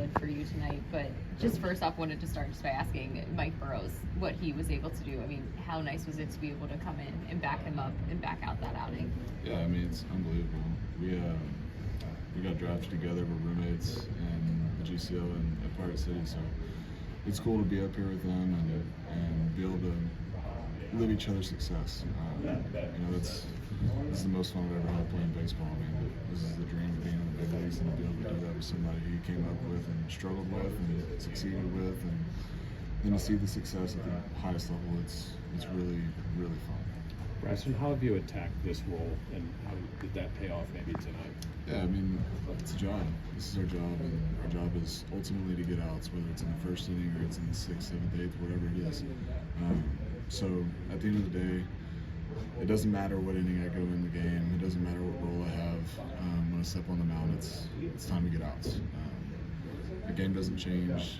solid for you tonight. But just first off, wanted to start just by asking Mike Burrows what he was able to do. I mean, how nice was it to be able to come in and back him up and back out that outing? Yeah, I mean, it's unbelievable. We got drafted together. We're roommates in the GCO at Pirate City, so it's cool to be up here with them and be able to live each other's success. This is the most fun I've ever had playing baseball. I mean, this is the dream of being in the big leagues, and to be able to do that with somebody who you came up with and struggled with and succeeded with, and then to see the success at the highest level, it's really, really fun. Braxton, how have you attacked this role, and how did that pay off maybe tonight? Yeah, I mean, it's a job. This is our job, and our job is ultimately to get outs, whether it's in the first inning or it's in the 6th, 7th, 8th, whatever it is. So at the end of the day, it doesn't matter what inning I go in the game. It doesn't matter what role I have. When I step on the mound, it's time to get outs. The game doesn't change.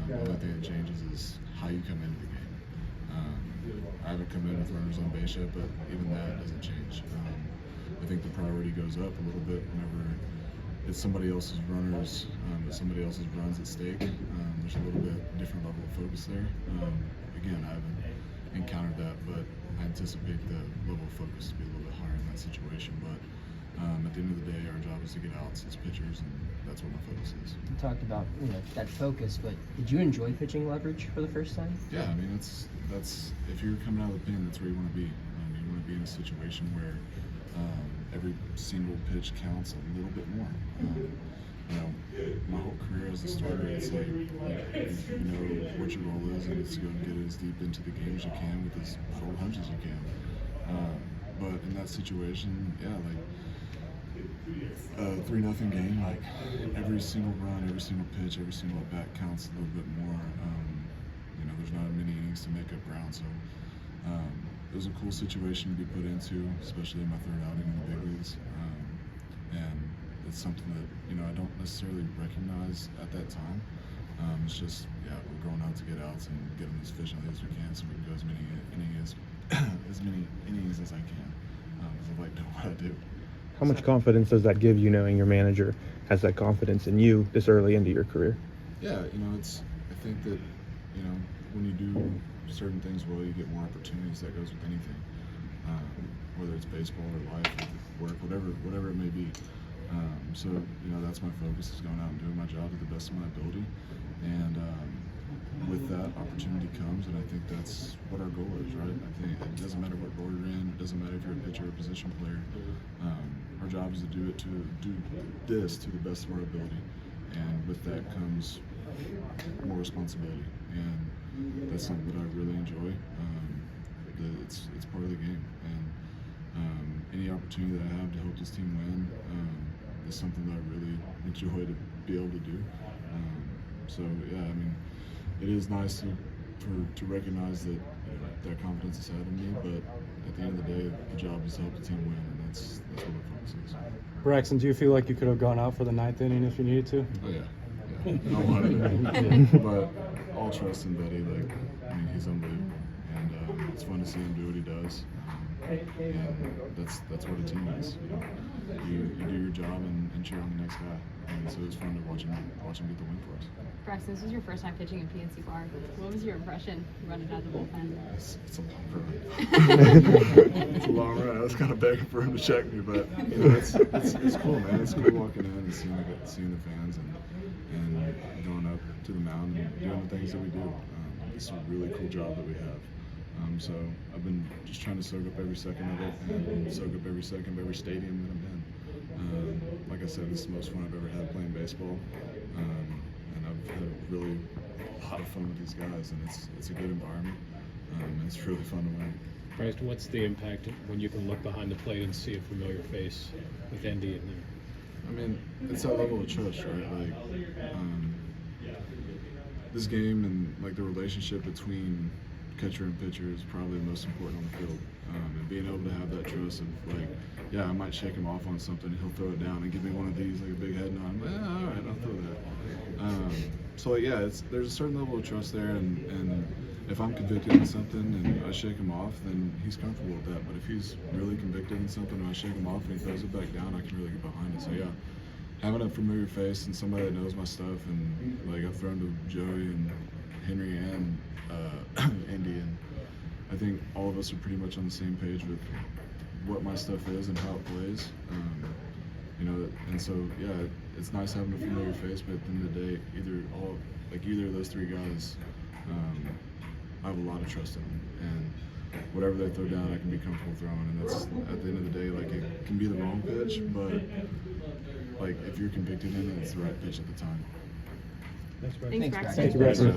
The only thing that changes is how you come into the game. I haven't come in with runners on base yet, but even that doesn't change. I think the priority goes up a little bit whenever it's somebody else's runners, but somebody else's runs at stake. There's a little bit different level of focus there. Again, I haven't encountered that, but I anticipate the level of focus to be a little bit higher in that situation. But at the end of the day, our job is to get outs as pitchers, and that's what my focus is. You talked about that focus, but did you enjoy pitching leverage for the first time? Yeah, I mean that's if you're coming out of the pen, that's where you want to be. You want to be in a situation where every single pitch counts a little bit more. My whole career as a starter, it's like you know what your role is, and it's to go and get as deep into the game as you can with as full punch as you can. But in that situation, yeah, like a 3-0 game, like every single run, every single pitch, every single at bat counts a little bit more. There's not many innings to make up ground, so it was a cool situation to be put into, especially in my 3rd outing in the big leagues. And it's something that I don't necessarily recognize at that time. It's just we're going out to get outs and get them as efficiently as we can, so we can go as many innings as I can. Because I like doing what I do. How much confidence does that give you, knowing your manager has that confidence in you this early into your career? Yeah, I think that when you do certain things well, you get more opportunities. That goes with anything, whether it's baseball or life or work, whatever it may be. So that's my focus, is going out and doing my job to the best of my ability, and with that, opportunity comes, and I think that's what our goal is, right? I think it doesn't matter what role you're in, it doesn't matter if you're a pitcher or a position player. Our job is to do this to the best of our ability, and with that comes more responsibility, and that's something that I really enjoy. It's part of the game, and any opportunity that I have to help this team win is something that I really enjoy to be able to do. So yeah, I mean, it is nice to recognize that that confidence is had in me, but at the end of the day, the job is to help the team win, and that's what my focus is. Braxton, do you feel like you could have gone out for the 9th inning if you needed to? Oh yeah. I wanted it, but all trust in Betty. He's unbelievable, and it's fun to see him do what he does. And that's what a team is. You do your job and cheer on the next guy. And so it was fun to watch him get the win for us. Braxton, this was your first time pitching in PNC Park. What was your impression running out of the bullpen? It's a long run. It's a long run. I was kind of begging for him to check me, but it's cool, man. It's cool walking in and seeing the fans and going up to the mound and doing the things that we do. It's a really cool job that we have. So I've been just trying to soak up every second of it and soak up every second of every stadium that I'm in. Like I said, this is the most fun I've ever had playing baseball. And I've had really a lot of fun with these guys, and it's a good environment. And it's really fun to win. Braxton, what's the impact when you can look behind the plate and see a familiar face with Andy in there? I mean, it's that level of trust, right? This game and the relationship between catcher and pitcher is probably the most important on the field. And being able to have that trust of I might shake him off on something, he'll throw it down and give me one of these, like a big head nod. I'm like, all right, I'll throw that. There's a certain level of trust there, and if I'm convicted in something and I shake him off, then he's comfortable with that. But if he's really convicted in something and I shake him off and he throws it back down, I can really get behind it. So yeah, having a familiar face and somebody that knows my stuff, and like I've thrown to Joey and Henry and Andy, and I think all of us are pretty much on the same page with what my stuff is and how it plays. You know, and so yeah, it's nice having a familiar face, but at the end of the day, either of those three guys, I have a lot of trust in them, and whatever they throw down, I can be comfortable throwing. And that's at the end of the day, like it can be the wrong pitch, but like if you're convicted in it, it's the right pitch at the time. Thanks, Braxton. Thank you, Braxton.